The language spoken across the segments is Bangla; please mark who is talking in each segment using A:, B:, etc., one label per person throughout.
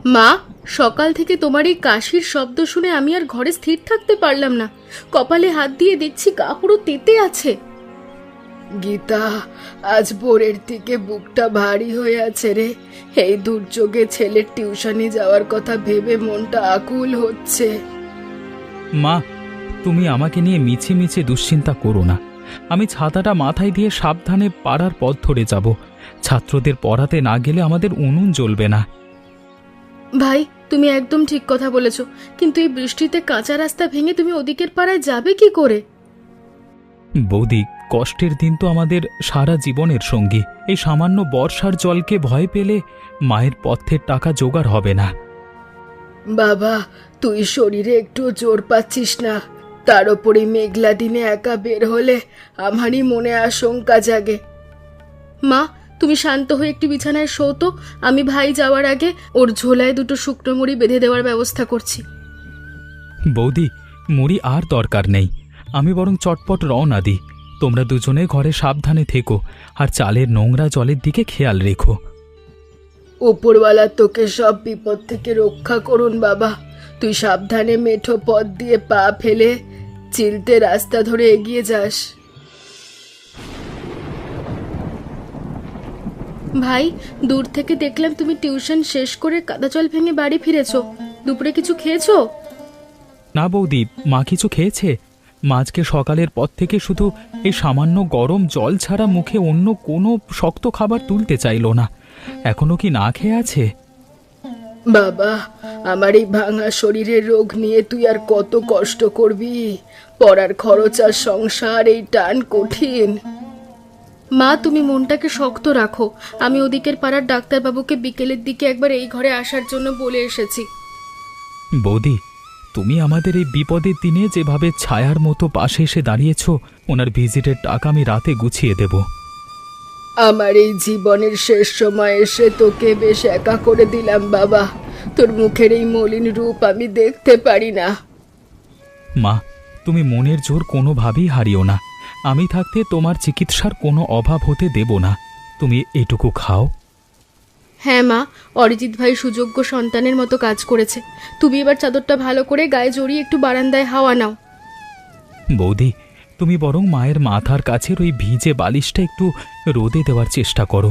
A: মা, সকাল থেকে তোমার এই কাশির শব্দ শুনে আমি আর ঘরে স্থির থাকতে পারলাম না। কপালে হাত দিয়ে দেখছি গা পুরো তেতে আছে।
B: গীতা, আজ ভোরের থেকে বুকটা ভারী হয়ে আছে রে। এই দুর্যোগে ছেলের টিউশনি যাওয়ার কথা ভেবে মনটা আকুল হচ্ছে।
C: মা, তুমি আমাকে নিয়ে মিছে মিছে দুশ্চিন্তা করো না। আমি ছাতাটা মাথায় দিয়ে সাবধানে পাড়ার পথ ধরে যাব। ছাত্রদের পড়াতে না গেলে আমাদের উনুন জ্বলবে না।
A: ভাই, তুমি একদম ঠিক কথা বলেছ, কিন্তু এই বৃষ্টিতে কাঁচা রাস্তা ভেঙে তুমি ওদিকের পাড়ায় যাবে কি করে?
C: বৌদি, কষ্টের দিন তো আমাদের সারা জীবনের সঙ্গী। এই সামান্য বর্ষার জলকে ভয় পেলে মায়ের পথ্যের টাকা জোগাড় হবে না।
B: বাবা, তুই শরীরে একটু জোর পাচ্ছিস না, তার উপরে মেঘলা দিনে একা বের হলে আমারই মনে আশঙ্কা জাগে।
A: মা, তুমি শান্ত হয়ে একটু বিছানায় শো তো। আমি ভাই যাওয়ার আগে ওর ঝোলায় দুটো শুকনো মুড়ি বেঁধে দেওয়ার ব্যবস্থা করছি।
C: বৌদি, মুড়ি আর দরকার নেই, আমি বরং চটপট রওনা দিই। তোমরা দুজনে ঘরে সাবধানে থেকো, আর চালের নোংরা জলের দিকে খেয়াল রেখো।
B: উপরওয়ালা তোকে সব বিপদ থেকে রক্ষা করুন বাবা। তুই সাবধানে মেঠো পথ দিয়ে পা ফেলে চিলতে রাস্তা ধরে এগিয়ে যাস।
A: ভাই, দূর থেকে দেখলাম তুমি টিউশন শেষ করে কাদা জল ভেঙে বাড়ি ফিরেছো। দুপুরে কিছু খেয়েছো?
C: না বৌদি, মা কিছু খেয়েছে। মা আজকে সকালের পর থেকে শুধু এই সামান্য গরম জল ছাড়া মুখে অন্য কোনো শক্ত খাবার তুলতে চাইল না। এখনো কি না খেয়ে আছে?
B: বাবা, আমার এই ভাঙা শরীরের রোগ নিয়ে তুই আর কত কষ্ট করবি? পড়ার খরচ আর সংসার, এই টান কঠিন।
A: মা, তুমি মনটাকে শক্ত রাখো। আমি ওদিকের পাড়ার ডাক্তারবাবুকে বিকেলের দিকে একবার এই ঘরে আসার জন্য বলে এসেছি।
C: বৌদি, তুমি আমাদের এই বিপদের দিনে যেভাবে ছায়ার মতো পাশে এসে দাঁড়িয়েছ, ওনার ভিজিটের টাকা আমি রাতে গুছিয়ে দেব।
B: আমার এই জীবনের শেষ সময় এসে তোকে বেশ একা করে দিলাম বাবা। তোর মুখের এই মলিন রূপ আমি দেখতে পারি না।
C: মা, তুমি মনের জোর কোনোভাবেই হারিও না। আমি থাকতে তোমার চিকিৎসার কোনো অভাব হতে দেব না। তুমি এটুকু খাও।
A: হ্যাঁ মা, অরিজিৎ ভাই সুযোগ্য সন্তানের মতো কাজ করেছে। তুমি এবার চাদরটা ভালো করে গায়ে জড়িয়ে একটু বারান্দায় হাওয়া নাও।
C: বৌদি, তুমি বরং মায়ের মাথার কাছের ওই ভিজে বালিশটা একটু রোদে দেওয়ার চেষ্টা করো।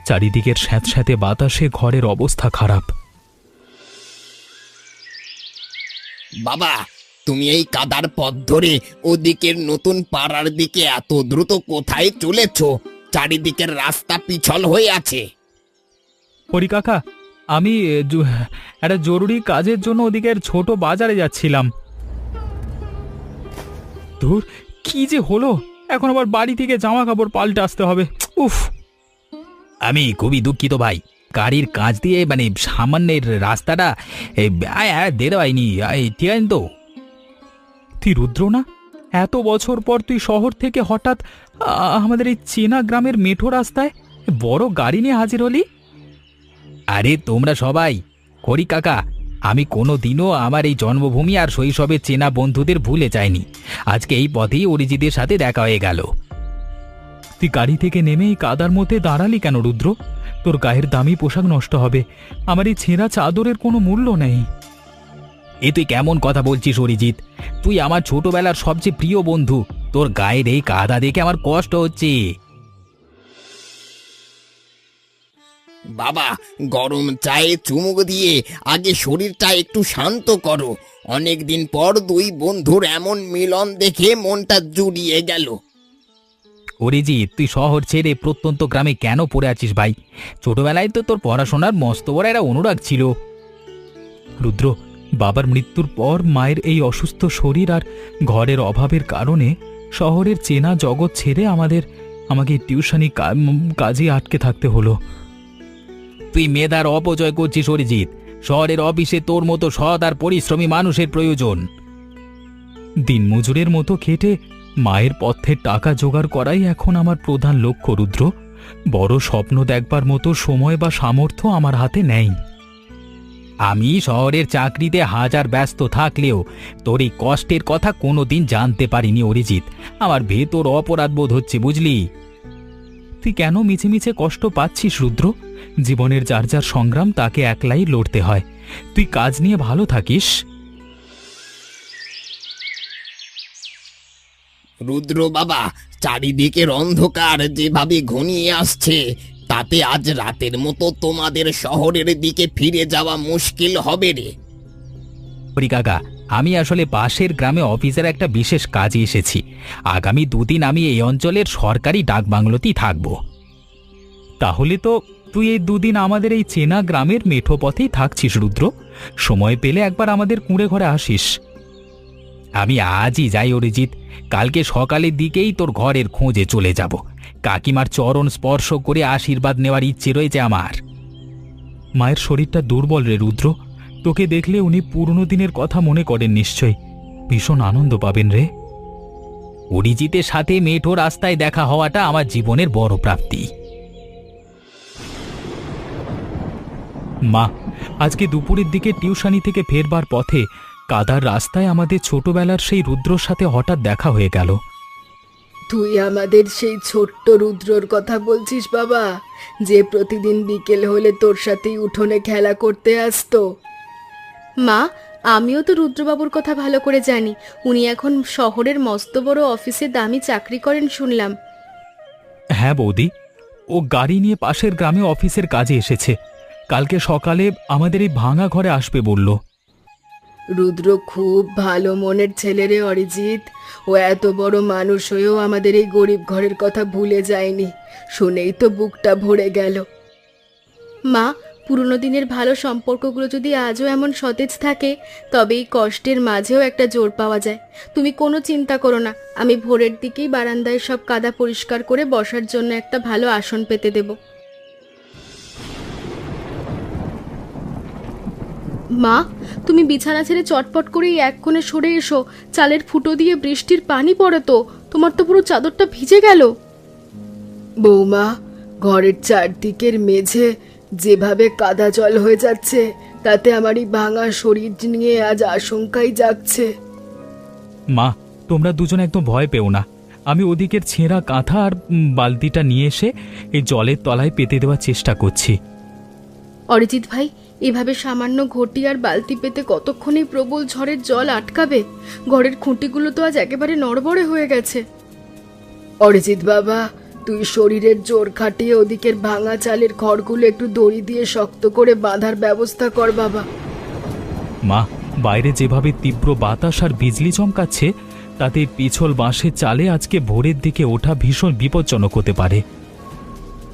C: চারিদিকের স্যাঁতস্যাঁতে বাতাসে ঘরের অবস্থা খারাপ।
D: বাবা, তুমি এই কাদার পথ ধরে ওদিকের নতুন পাড়ার দিকে এত দ্রুত কোথায় চলেছ? চারিদিকের রাস্তা পিছল হয়ে আছে।
C: হরি কাকা, আমি একটা জরুরি কাজের জন্য ওদিকের ছোট বাজারে যাচ্ছিলাম। ধুর, কি যে হলো! এখন আবার বাড়ি থেকে জামা কাপড় পাল্টে আসতে হবে। উফ!
D: আমি খুবই দুঃখিত ভাই, গাড়ির কাজ দিয়ে সামান্যের রাস্তাটা দিয়ে দেওয়াইনি। ঠিক আছে তো?
C: তুই রুদ্র না? এত বছর পর তুই শহর থেকে হঠাৎ আমাদের এই চেনা গ্রামের মেঠো রাস্তায় বড় গাড়ি নিয়ে হাজির হলি।
D: আরে তোমরা সবাই, হরি কাকা, আমি কোনো দিনও আমার এই জন্মভূমি আর শৈশবের চেনা বন্ধুদের ভুলে যাইনি। আজকে এই পথেই অরিজিতের সাথে দেখা হয়ে গেল।
C: তুই গাড়ি থেকে নেমে এই কাদার মধ্যে দাঁড়ালি কেন রুদ্র? তোর গায়ের দামি পোশাক নষ্ট হবে। আমার এই ছেঁড়া চাদরের কোনো মূল্য নেই।
D: এ তুই কেমন কথা বলছিস অরিজিৎ? তুই আমার ছোটবেলার সবচেয়ে প্রিয় বন্ধু। তোর গায়ের এই কাদা দেখে আমার কষ্ট হচ্ছে। বাবা, গরম চায়ে চুমুক দিয়ে আগে শরীরটা একটু শান্ত করো। অনেকদিন পর দুই বন্ধুর এমন মিলন দেখে মনটা জুড়িয়ে গেল। অরিজিৎ, তুই শহর ছেড়ে প্রত্যন্ত গ্রামে কেন পড়ে আছিস ভাই? ছোটবেলায় তো তোর পড়াশোনার মস্ত বড় একটা অনুরাগ ছিল।
C: রুদ্র, বাবার মৃত্যুর পর মায়ের এই অসুস্থ শরীর আর ঘরের অভাবের কারণে শহরের চেনা জগৎ ছেড়ে আমাকে টিউশনি কাজে আটকে থাকতে হলো।
D: তুই মেধার অপচয় করছিস অরিজিৎ। শহরের অফিসে তোর মতো সৎ আর পরিশ্রমী মানুষের প্রয়োজন।
C: দিনমজুরের মতো খেটে মায়ের পথ্যের টাকা জোগাড় করাই এখন আমার প্রধান লক্ষ্য রুদ্র। বড় স্বপ্ন দেখবার মতো সময় বা সামর্থ্য আমার হাতে নেই।
D: আমি শহরের চাকরিতে হাজার ব্যস্ত থাকলেও তোর এই কষ্টের কথা কোনোদিন জানতে পারিনি অরিজিৎ। আমার ভেতর অপরাধ বোধ হচ্ছে, বুঝলি?
C: তুই কেন মিছে মিছে কষ্ট পাচ্ছিস রুদ্র? জীবনের যার যার সংগ্রাম তাকে একলাই লড়তে হয়। তুই কাজ নিয়ে ভালো থাকিস।
D: রুদ্র বাবা, চারিদিকের অন্ধকার যেভাবে ঘনিয়ে আসছে, তাতে আজ রাতের মতো তোমাদের শহরের দিকে ফিরে যাওয়া মুশকিল হবে রে।
C: হরি কাকা, আমি আসলে পাশের গ্রামে অফিসের একটা বিশেষ কাজে এসেছি। আগামী 2 দিন আমি এই অঞ্চলের সরকারি ডাকবাংলোতেই থাকব। তাহলে তো তুই এই 2 দিন আমাদের এই চেনা গ্রামের মেঠো পথেই থাকছিস রুদ্র। সময় পেলে একবার আমাদের কুঁড়ে ঘরে আসিস। আমি আজই যাই অরিজিৎ, কালকে সকালের দিকেই তোর ঘরের খোঁজে চলে যাব। কাকিমার চরণ স্পর্শ করে আশীর্বাদ নেওয়ার ইচ্ছে রয়েছে আমার। মায়ের শরীরটা দুর্বল রে রুদ্র, তোকে দেখলে উনি পুরনো দিনের কথা মনে করেন নিশ্চয়। ভীষণ আনন্দ পাবেন রে। অরিজিতের সাথে মেঠো রাস্তায় দেখা হওয়াটা আমার জীবনের বড় প্রাপ্তি। মা, আজকে দুপুরের দিকে টিউশনি থেকে ফেরবার পথে কাদার রাস্তায় আমাদের ছোটবেলার সেই রুদ্রর সাথে হঠাৎ দেখা হয়ে গেল।
B: তুই আমাদের সেই ছোট্ট রুদ্রর কথা বলছিস বাবা, যে প্রতিদিন বিকেল হলে তোর সাথেই উঠোনে খেলা করতে আসতো?
A: মা, আমিও তো রুদ্রবাবুর কথা ভালো করে জানি। উনি এখন শহরের মস্ত বড় অফিসে দামি চাকরি করেন শুনলাম।
C: হ্যাঁ বৌদি, ও গাড়ি নিয়ে পাশের গ্রামে অফিসের কাজে এসেছে। কালকে সকালে আমাদের এই ভাঙা ঘরে আসবে বলল।
B: রুদ্র খুব ভালো মনের ছেলে রে অরিজিৎ। ও এত বড় মানুষ হয়েও আমাদের এই গরিব ঘরের কথা ভুলে যায়নি। শুনেই তো বুকটা ভরে গেল।
A: মা, পুরনো দিনের ভালো সম্পর্কগুলো যদি আজও এমন সতেজ থাকে, তবে এই কষ্টের মাঝেও একটা জোর পাওয়া যায়। তুমি কোনো চিন্তা করো না, আমি ভোরের দিকেই বারান্দায় সব কাদা পরিষ্কার করে বসার জন্য একটা ভালো আসন পেতে দেব। মা, তুমি বিছানা ছেড়ে চটপট করেই এক কোণে সরে এসো। চালের ফুটো দিয়ে বৃষ্টির পানি পড়ে তো, তোমার তো পুরো চাদরটা ভিজে গেল।
B: বৌমা, ঘরের চারদিকের মেঝে যেভাবে কাদা জল হয়ে যাচ্ছে, তাতে আমার এই ভাঙা শরীর নিয়ে আজ আশঙ্কাই জাগছে।
C: মা, তোমরা দুজন একদম ভয় পেও না। আমি ওদিকের ছেঁড়া কাঁথা আর বালতিটা নিয়ে এসে এই জলের তলায় পেতে দেওয়ার চেষ্টা করছি।
A: অরিজিৎ ভাই, এভাবে সামান্য ঘটি আর বালতি পেতে কতক্ষণই প্রবল ঝড়ের জল আটকাবে? ঘরের খুঁটিগুলো তো আজ একেবারে নড়বড়ে হয়ে গেছে।
B: অরিজিৎ বাবা, তুই শরীরের জোর খাটিয়ে ওদিকের ভাঙা চালের খড়গুলো একটু দড়ি দিয়ে শক্ত করে বাঁধার ব্যবস্থা কর বাবা।
C: মা, বাইরে যেভাবে তীব্র বাতাস আর বিজলি চমকাচ্ছে, তাতে পিছল বাঁশের চালে আজকে ভোরের দিকে ওঠা ভীষণ বিপজ্জনক হতে পারে।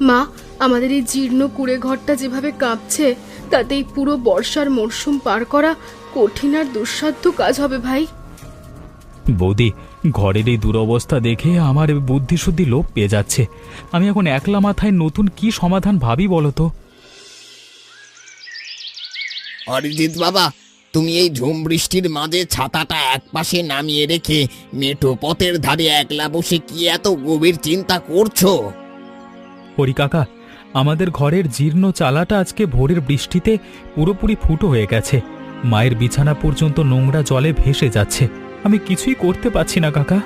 A: মা, আমাদের এই জীর্ণ কুঁড়ে ঘরটা যেভাবে কাঁপছে, তাতেই পুরো বর্ষার মরশুম পার করা কঠিন আর দুঃসাধ্য কাজ হবে ভাই।
C: বৌদি, ঘরের এই দুরবস্থা দেখে আমার বুদ্ধিশুদ্ধি লোপ পেয়ে যাচ্ছে। আমি এখন একলা মাথায় নতুন কি সমাধান ভাবি বলো তো?
D: অরিজিৎ বাবা, তুমি এই ঝুম বৃষ্টির মাঝে ছাতাটা একপাশে নামিয়ে রেখে মেঠো পথের ধারে একলা বসে কি এত গভীর চিন্তা করছো?
C: হরি কাকা, আমাদের ঘরের জীর্ণ চালাটা আজকে ভোরের বৃষ্টিতে পুরোপুরি ফুটো হয়ে গেছে। মায়ের বিছানা পর্যন্ত নোংরা জলে ভেসে যাচ্ছে। আমি কিছুই করতে পারছি না কাকা।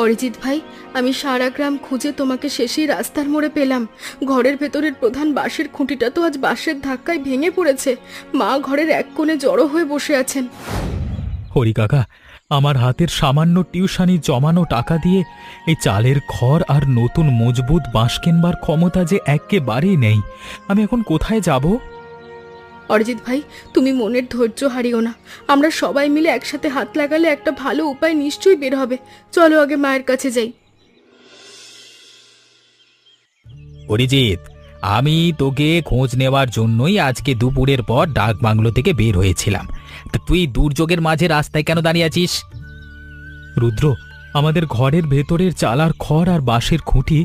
A: অরিজিৎ ভাই, আমি সারা গ্রাম খুঁজে তোমাকে শেষেই রাস্তার মোড়ে পেলাম। ঘরের ভেতরের প্রধান বাঁশের খুঁটিটা তো আজ বাঁশের ধাক্কায় ভেঙে পড়েছে। মা ঘরের এক কোণে জড়ো হয়ে বসে আছেন।
C: হরি কাকা, আমার হাতের সামান্য টিউশনি জমানো টাকা দিয়ে এই চালের খড় আর নতুন মজবুত বাঁশ কিনবার ক্ষমতা যে একেবারেই নেই। আমি এখন কোথায় যাব?
A: অরিজিৎ ভাই, তুমি মনের ধৈর্য হারিও না। আমরা সবাই মিলে একসাথে হাত লাগালে একটা ভালো উপায় নিশ্চয়ই বের হবে। চলো আগে মায়ের কাছে যাই।
C: অরিজিৎ, আমি তোকে খোঁজ নেওয়ার জন্যই আজকে দুপুরের পর ডাক বাংলো থেকে বের হয়েছিলাম। তা তুই দুর্যোগের মাঝে রাস্তায় কেন দাঁড়িয়ে আছিস? রুদ্র, আমাদের ঘরের ভেতরের চালার খড় আর বাঁশের খুঁটি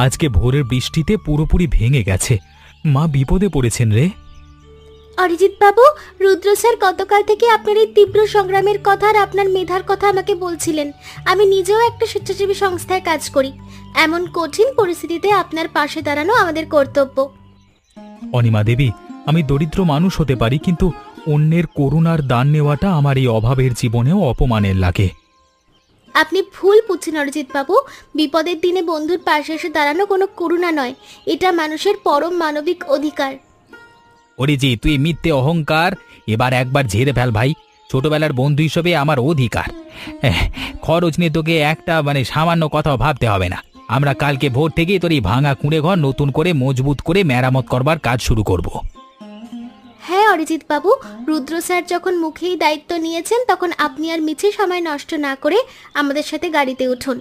C: আজকে ভোরের বৃষ্টিতে পুরোপুরি ভেঙে গেছে। মা বিপদে পড়েছেন রে।
E: অরিজিৎ বাবু, রুদ্র স্যার গতকাল থেকে আপনার এই তীব্র সংগ্রামের কথা আর আপনার মেধার কথা আমাকে বলছিলেন। আমি নিজেও একটা স্বেচ্ছাসেবী সংস্থায় কাজ করি। এমন কঠিন পরিস্থিতিতে আপনার পাশে দাঁড়ানো আমাদের কর্তব্য।
C: অনিমা দেবী, আমি দরিদ্র মানুষ হতে পারি, কিন্তু অন্যের করুণার দান নেওয়াটা আমার এই অভাবের জীবনেও অপমানের লাগে।
E: আপনি ভুল বুঝছেন অরিজিৎ বাবু। বিপদের দিনে বন্ধুর পাশে এসে দাঁড়ানো কোনো করুণা নয়, এটা মানুষের পরম মানবিক অধিকার।
C: অরিজিৎ, তুই মিথ্যে অহংকার এবার একবার ঝেড়ে ফেল ভাই। ছোটবেলার বন্ধু হিসেবে আমার অধিকার। খরচ নিয়ে তোকে একটা সামান্য কথাও ভাবতে হবে না। আমরা কালকে ভোর থেকেই তোর এই ভাঙা কুঁড়ে ঘর নতুন করে মজবুত করে মেরামত করবার কাজ শুরু করব।
E: হ্যাঁ অরিজিৎ বাবু, রুদ্র স্যার যখন মুখেই দায়িত্ব নিয়েছেন তখন আপনি আর মিছে সময় নষ্ট না করে আমাদের সাথে গাড়িতে উঠুন।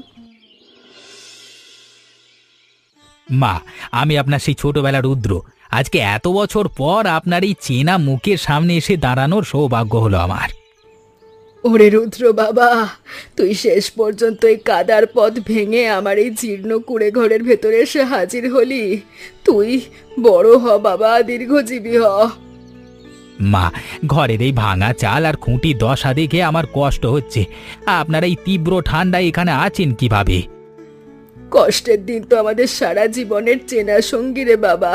C: মা, আমি আপনার সেই ছোটবেলার রুদ্র। আজকে এত বছর পর আপনার এই চেনা মুখের সামনে এসে দাঁড়ানোর সৌভাগ্য হলো আমার।
B: ওরে রুদ্র বাবা, তুই শেষ পর্যন্ত এই কাদার পথ ভেঙে আমার এই জীর্ণ কুঁড়ে ঘরের ভেতরে এসে হাজির হলি। তুই বড় হ বাবা, দীর্ঘজীবী হ।
C: মা, ঘরের এই ভাঙা চাল আর খুঁটি দশা দেখে আমার কষ্ট হচ্ছে। আপনারা এই তীব্র ঠান্ডায় এখানে আছেন কিভাবে?
B: কষ্টের দিন তো আমাদের সারা জীবনের চেনা সঙ্গী রে বাবা।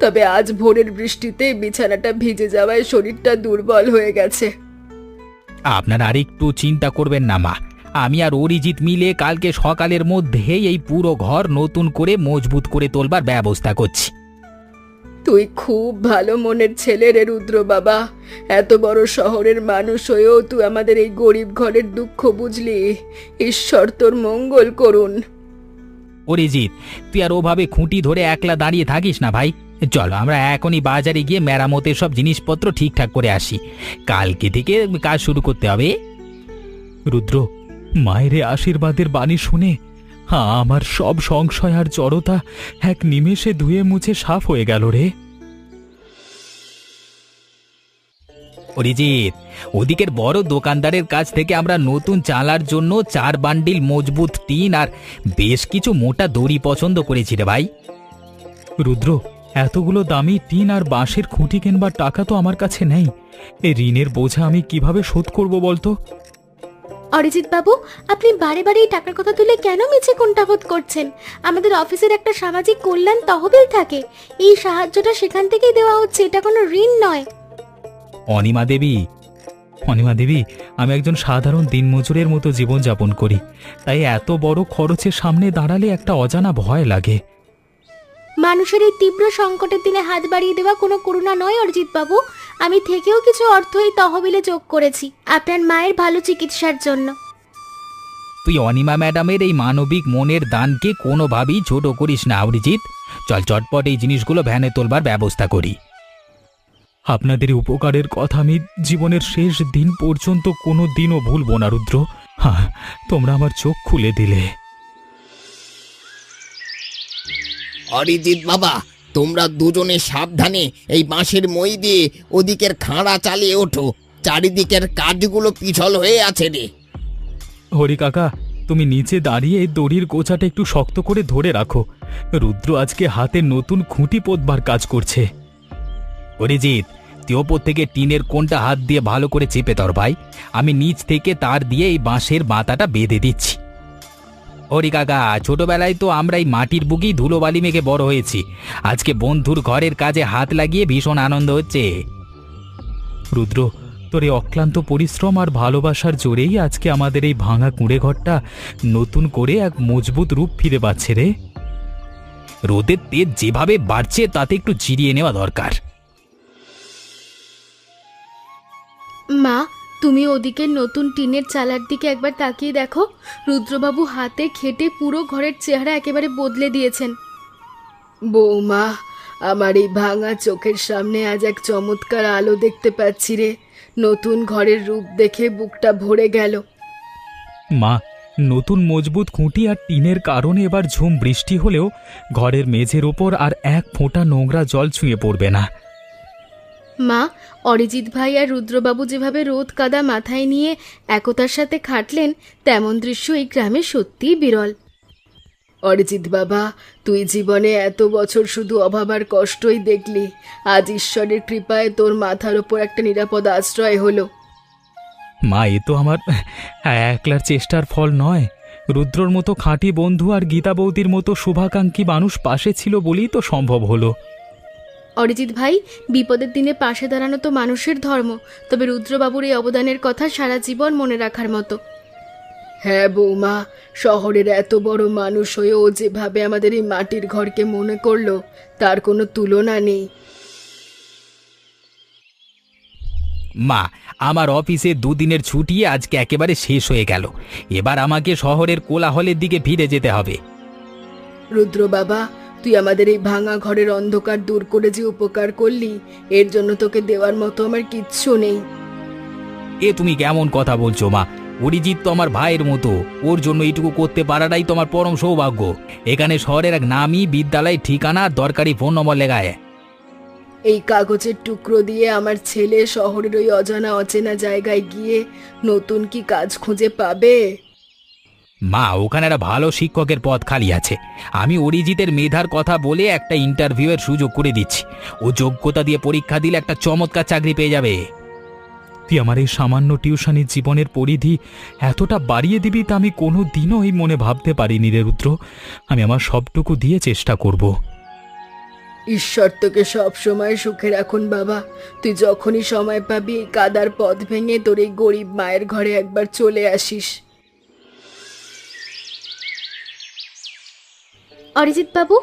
B: তবে আজ ভোরের বৃষ্টিতে বিছানাটা ভিজে যাওয়ায় শরীরটা দুর্বল হয়ে গেছে।
C: আপনারা আর একটু চিন্তা করবেন না মা। আমি আর অরিজিৎ মিলে কালকে সকালের মধ্যেই এই পুরো ঘর নতুন করে মজবুত করে তোলবার ব্যবস্থা করছি।
B: তুই খুব ভালো মনের ছেলে রে রুদ্র বাবা। এত বড় শহরের মানুষ হয়েও তুই আমাদের এই গরিব ঘরের দুঃখ বুঝলি। ঈশ্বর তোর মঙ্গল করুন।
C: অরিজিৎ, তুই আর ওভাবে খুঁটি ধরে একলা দাঁড়িয়ে থাকিস না ভাই। চলো আমরা এখনই বাজারে গিয়ে মেরামতের সব জিনিসপত্র ঠিকঠাক করে আসি। কালকে থেকে কাজ শুরু করতে হবে। রুদ্র, মায়ের আশীর্বাদের বাণী শুনে আমার সব সংশয় আর জড়তা এক নিমেষে ধুয়ে মুছে সাফ হয়ে গেল রে। অরিজিৎ, ওদিকের বড় দোকানদারের কাছ থেকে আমরা নতুন চালার জন্য 4 বান্ডিল মজবুত টিন আর বেশ কিছু মোটা দড়ি পছন্দ করেছি রে ভাই। রুদ্র, এতগুলো দামি টিন আর বাঁশের খুঁটি কিনবার টাকা তো আমার কাছে নেই। এই ঋণের বোঝা আমি কিভাবে শোধ করব বলতো?
E: অরিজিৎ বাবু, আপনি বারে বারে এই টাকার কথা তুলে কেন মিছে কুণ্ঠাবোধ করছেন? আমাদের অফিসের একটা সামাজিক কল্যাণ তহবিল থাকে, এই সাহায্যটা সেখান থেকেই দেওয়া হচ্ছে, এটা কোনো ঋণ নয়।
C: অনিমা দেবী, আমি একজন সাধারণ দিনমজুরের মতো জীবনযাপন করি, তাই এত বড় খরচের সামনে দাঁড়ালে একটা অজানা ভয় লাগে।
E: মানুষের এই তীব্র সংকটের দিনে হাত বাড়িয়ে দেওয়া কোনো করুণা নয় অরিজিৎ বাবু। আমি থেকেও কিছু অর্থ এই তহবিলে যোগ করেছি আপনার মায়ের ভালো চিকিৎসার জন্য।
C: তুই অনিমা ম্যাডামের এই মানবিক মনের দানকে কোনোভাবেই ছোট করিস না অরিজিৎ। চল চটপট এই জিনিসগুলো ভ্যানে তোলবার ব্যবস্থা করি। আপনাদের উপকারের কথা আমি জীবনের শেষ দিন পর্যন্ত কোনো দিনও ভুলব না রুদ্র। হ্যাঁ, তোমরা আমার চোখ খুলে দিলে।
D: অরিজিৎ বাবা, তোমরা দুজনে সাবধানে এই বাঁশের মই দিয়ে ওদিকের খাঁড়া চালিয়ে ওঠো। চারিদিকের কাঠগুলো পিছল হয়ে আছে রে।
C: হরি কাকা, তুমি নিচে দাঁড়িয়ে এই দড়ির গোছাটা একটু শক্ত করে ধরে রাখো। রুদ্র আজকে হাতে নতুন খুঁটি পোঁতবার কাজ করছে। অরিজিৎ, তুই ওপর থেকে টিনের কোণটা হাত দিয়ে ভালো করে চেপে ধর ভাই। আমি নিচ থেকে তার দিয়ে এই বাঁশের মাথাটা বেঁধে দিচ্ছি। হরি কাকা, ছোটবেলায় তো আমরা এই মাটির বুকেই ধুলোবালি মেখে বড় হয়েছি। আজকে বন্ধুর ঘরের কাজে হাত লাগিয়ে ভীষণ আনন্দ হচ্ছে। রুদ্র, তোর এই অক্লান্ত পরিশ্রম আর ভালোবাসার জোরেই আজকে আমাদের এই ভাঙা কুঁড়ে ঘরটা নতুন করে এক মজবুত রূপ ফিরে পাচ্ছে রে। রোদের তেজ যেভাবে বাড়ছে তাতে একটু জিরিয়ে নেওয়া দরকার।
A: মা, তুমি ওদিকে নতুন টিনের চালার দিকে একবার তাকিয়ে দেখো। রুদ্রবাবু হাতে খেটে পুরো ঘরের চেহারা একেবারে বদলে দিয়েছেন।
B: বৌমা, আমার এই ভাঙা চোখের সামনে আজ এক চমৎকার আলো দেখতে পাচ্ছি রে। নতুন ঘরের রূপ দেখে বুকটা ভরে গেল।
C: মা, নতুন মজবুত খুঁটি আর টিনের কারণে এবার ঝুম বৃষ্টি হলেও ঘরের মেঝের ওপর আর এক ফোঁটা নোংরা জল ছুঁয়ে পড়বে না।
A: মা, অরিজিৎ ভাই আর রুদ্রবাবু যেভাবে রোদ কাদা মাথায় নিয়ে একতার সাথে খাটলেন, তেমন দৃশ্য এই গ্রামে সত্যিই বিরল।
B: অরিজিৎ বাবা, তুই জীবনে এত বছর শুধু অভাব আর কষ্টই দেখলি। আজ ঈশ্বরের কৃপায় তোর মাথার ওপর একটা নিরাপদ আশ্রয় হলো।
C: মা, এ তো আমার একলার চেষ্টার ফল নয়। রুদ্রর মতো খাঁটি বন্ধু আর গীতা বৌদির মতো শুভাকাঙ্ক্ষী মানুষ পাশে ছিল বলেই তো সম্ভব হলো।
A: অরিজিৎ ভাই, বিপদের দিনে পাশে দাঁড়ানো তো মানুষের ধর্ম, তবে রুদ্রবাবুর এই অবদানের কথা সারা জীবন মনে রাখার মতো।
B: হ্যাঁ বৌমা, শহরের এত বড় মানুষ হয়েও যেভাবে আমাদের এই মাটির ঘরকে মনে করলো তার কোনো তুলনা নেই।
C: মা, আমার অফিসে দুদিনের ছুটি আজকে একেবারে শেষ হয়ে গেল। এবার আমাকে শহরের কোলাহলের দিকে ফিরে যেতে হবে।
B: রুদ্র বাবা, তুই আমাদের এই ভাঙা ঘরের অন্ধকার দূর করে যে উপকার করলি, এর জন্য তোকে দেওয়ার মতো আমার কিচ্ছু নেই।
C: এ তুমি কেমন কথা বলছো মা? অরিজিৎ তো আমার ভাইয়ের মতো, ওর জন্য এইটুকু করতে পারাটাই তোমার পরম সৌভাগ্য। এখানে শহরের এক নামী বিদ্যালয়, ঠিকানা, দরকারি ফোন নম্বর লেখায়।
B: এই কাগজের টুকরো দিয়ে আমার ছেলে শহরের ওই অজানা অচেনা জায়গায় গিয়ে নতুন কি কাজ খুঁজে পাবে?
C: মা, ওখানে একটা ভালো শিক্ষকের পদ খালি আছে। আমি অরিজিতের মেধার কথা বলে একটা ইন্টারভিউয়ের সুযোগ করে দিচ্ছি। ও যোগ্যতা দিয়ে পরীক্ষা দিলে একটা চমৎকার চাকরি পেয়ে যাবে। তুই আমার এই সামান্য টিউশনির জীবনের পরিধি এতটা বাড়িয়ে দিবি তা আমি কোনো দিনও এই মনে ভাবতে পারিনি রে রুদ্র। আমি আমার সবটুকু দিয়ে চেষ্টা করব।
B: ঈশ্বর তোকে সব সময় সুখে রাখুন বাবা। তুই যখনই সময় পাবি এই কাদার পথ ভেঙে তোর এই গরিব মায়ের ঘরে একবার চলে আসিস।
E: অরিজিৎ বাবু,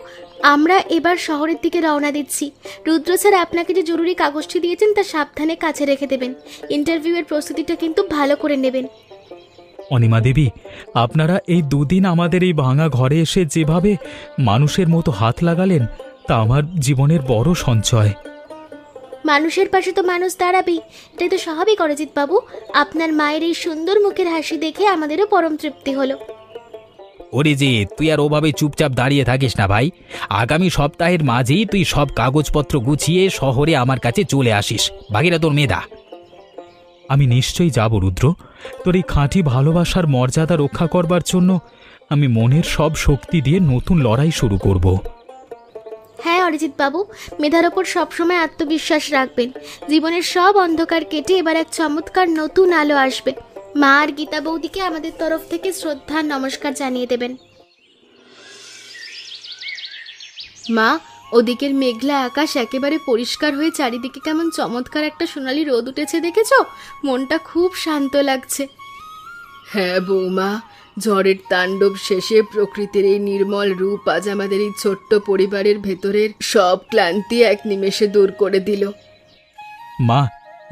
E: আমরা এবার শহরের দিকে রওনা দিচ্ছি। রুদ্র স্যার আপনাকে যে জরুরি কাগজটি দিয়েছেন তা সাবধানে কাছে রেখে দেবেন। ইন্টারভিউয়ের প্রস্তুতিটা কিন্তু ভালো করে নেবেন।
C: অনিমা দেবী, আপনারা এই দুদিন আমাদের এই ভাঙা ঘরে এসে যেভাবে মানুষের মতো হাত লাগালেন তা আমার জীবনের বড় সঞ্চয়।
E: মানুষের পাশে তো মানুষ দাঁড়াবেই, এটাই তো স্বাভাবিক অরিজিৎ বাবু। আপনার মায়ের এই সুন্দর মুখের হাসি দেখে আমাদেরও পরম তৃপ্তি হলো।
C: অরিজিৎ, তুই আর ওভাবে চুপচাপ দাঁড়িয়ে থাকিস না ভাই। আগামী সপ্তাহের মাঝেই তুই সব কাগজপত্র গুছিয়ে শহরে আমার কাছে চলে আসিস। বাকিটা তোর মেধা। আমি নিশ্চয়ই যাব রুদ্র। তোর এই খাঁটি ভালোবাসার মর্যাদা রক্ষা করবার জন্য আমি মনের সব শক্তি দিয়ে নতুন লড়াই শুরু করব।
E: হ্যাঁ অরিজিৎ বাবু, মেধার ওপর সবসময় আত্মবিশ্বাস রাখবেন। জীবনের সব অন্ধকার কেটে এবার এক চমৎকার নতুন আলো আসবে। মা আর গীতা বৌদিকে আমাদের তরফ থেকে শ্রদ্ধা নমস্কার জানিয়ে দেবেন।
A: মা, ওদিকের মেঘলা আকাশ একেবারে পরিষ্কার হয়ে চারিদিকে কেমন চমৎকার একটা সোনালি রোদ উঠেছে দেখেছো? মনটা খুব শান্ত লাগছে।
B: হ্যাঁ বৌমা, ঝড়ের তাণ্ডব শেষে প্রকৃতির এই নির্মল রূপ আজ আমাদের এই ছোট্ট পরিবারের ভেতরের সব ক্লান্তি এক নিমেষে দূর করে দিল।
C: মা,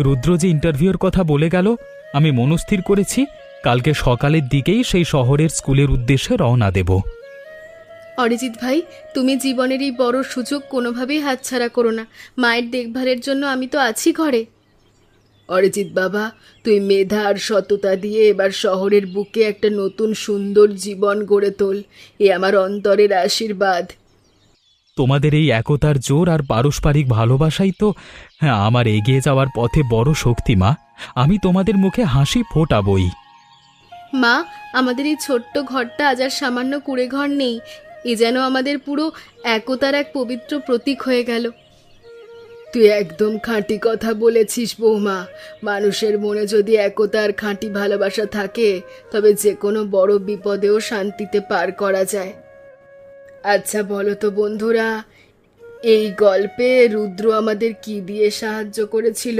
C: রুদ্র যে ইন্টারভিউর কথা বলে গেল, আমি মনস্থির করেছি কালকে সকালের দিকেই সেই শহরের স্কুলের উদ্দেশ্যে রওনা দেব।
A: অরিজিৎ ভাই, তুমি জীবনের এই বড় সুযোগ কোনোভাবেই হাতছাড়া করো না। মায়ের দেখভালের জন্য আমি তো আছি ঘরে।
B: অরিজিৎ বাবা, তুই মেধা আর সততা দিয়ে এবার শহরের বুকে একটা নতুন সুন্দর জীবন গড়ে তোল, এ আমার অন্তরের আশীর্বাদ।
C: তোমাদের এই একতার জোর আর পারস্পরিক ভালোবাসাই তো আমার এগিয়ে যাওয়ার পথে বড় শক্তি। মা, আমি তোমাদের মুখে হাসি ফোটাবই।
A: মা, আমাদের এই ছোট্ট ঘরটা আজ আর সামান্য কুঁড়ে ঘর নেই। এ যেন আমাদের পুরো একতার এক পবিত্র প্রতীক হয়ে গেল।
B: তুই একদম খাঁটি কথা বলেছিস বৌমা। মানুষের মনে যদি একতার খাঁটি ভালোবাসা থাকে তবে যে কোনো বড় বিপদেও শান্তিতে পার করা যায়। আচ্ছা বলো তো বন্ধুরা, এই গল্পে রুদ্র আমাদের কি দিয়ে সাহায্য করেছিল?